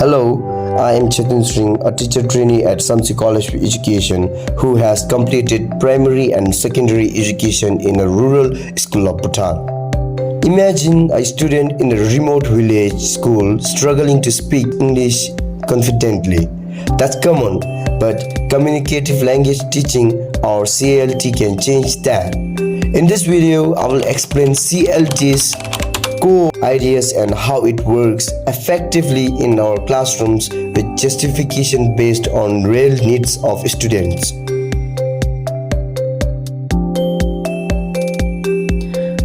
Hello, I am Chetan Singh, a teacher trainee at Samsi College of Education who has completed primary and secondary education in a rural school of Bhutan. Imagine a student in a remote village school struggling to speak English confidently. That's common, but communicative language teaching or CLT can change that. In this video, I will explain CLT's core ideas and how it works effectively in our classrooms with justification based on real needs of students.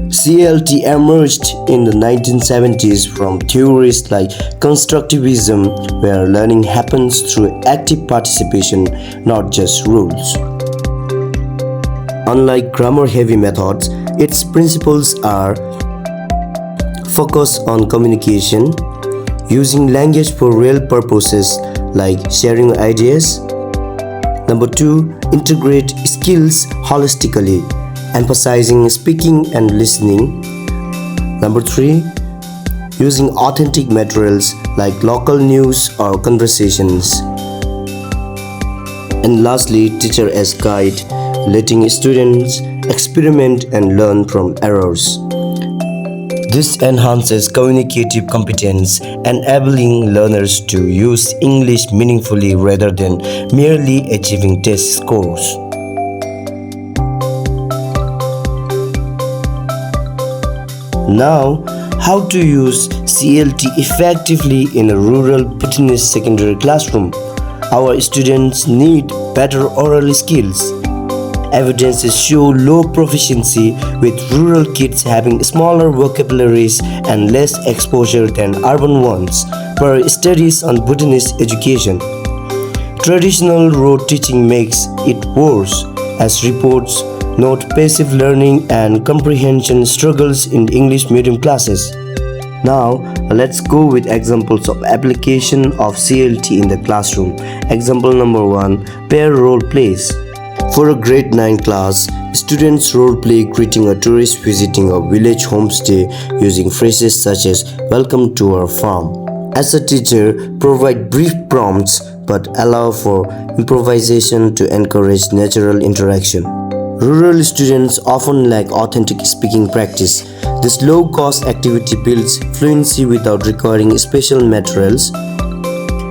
CLT emerged in the 1970s from theories like constructivism, where learning happens through active participation, not just rules. Unlike grammar-heavy methods, its principles are focus on communication, using language for real purposes like sharing ideas. Number 2, integrate skills holistically, emphasizing speaking and listening. Number 3, using authentic materials like local news or conversations. And lastly, teacher as guide, letting students experiment and learn from errors. This enhances communicative competence, enabling learners to use English meaningfully rather than merely achieving test scores. Now, how to use CLT effectively in a rural Bhutanese secondary classroom? Our students need better oral skills. Evidences show low proficiency, with rural kids having smaller vocabularies and less exposure than urban ones, per studies on Bhutanese education. Traditional rote teaching makes it worse, as reports note passive learning and comprehension struggles in English medium classes. Now, let's go with examples of application of CLT in the classroom. Example number 1, pair role plays. For a grade 9 class, students role-play greeting a tourist visiting a village homestay using phrases such as "Welcome to our farm." As a teacher, provide brief prompts but allow for improvisation to encourage natural interaction. Rural students often lack authentic speaking practice. This low-cost activity builds fluency without requiring special materials.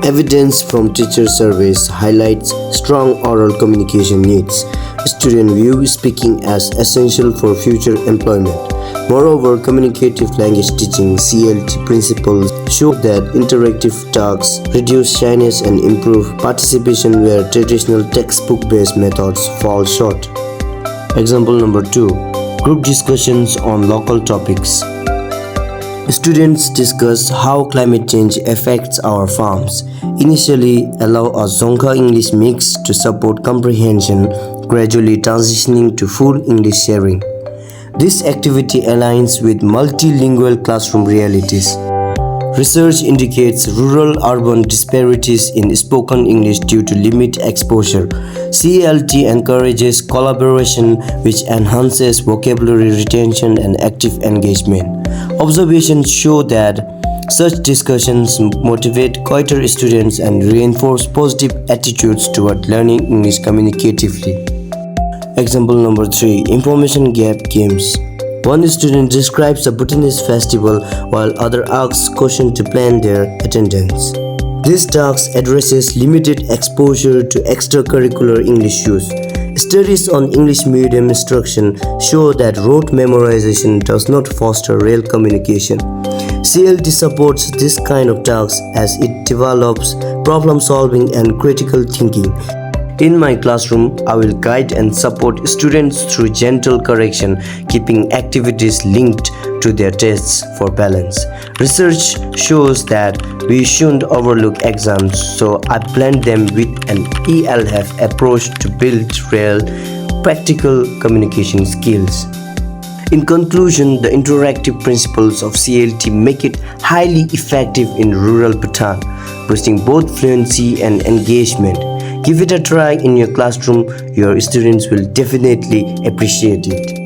Evidence from teacher surveys highlights strong oral communication needs. Students view speaking as essential for future employment. Moreover, communicative language teaching (CLT) principles show that interactive tasks reduce shyness and improve participation where traditional textbook-based methods fall short. Example number 2, group discussions on local topics. Students discuss how climate change affects our farms. Initially, allow a Dzongkha English mix to support comprehension, gradually transitioning to full English sharing. This activity aligns with multilingual classroom realities. Research indicates rural-urban disparities in spoken English due to limited exposure. CLT encourages collaboration, which enhances vocabulary retention and active engagement. Observations show that such discussions motivate quieter students and reinforce positive attitudes toward learning English communicatively. Example number 3, information gap games. One student describes a Bhutanese festival while other asks questions to plan their attendance. This task addresses limited exposure to extracurricular English use. Studies on English medium instruction show that rote memorization does not foster real communication. CLT supports this kind of tasks as it develops problem solving and critical thinking. In my classroom, I will guide and support students through gentle correction, keeping activities linked to their tests for balance. Research shows that we shouldn't overlook exams, so I blend them with an ELF approach to build real, practical communication skills. In conclusion, the interactive principles of CLT make it highly effective in rural Bhutan, boosting both fluency and engagement. Give it a try in your classroom. Your students will definitely appreciate it.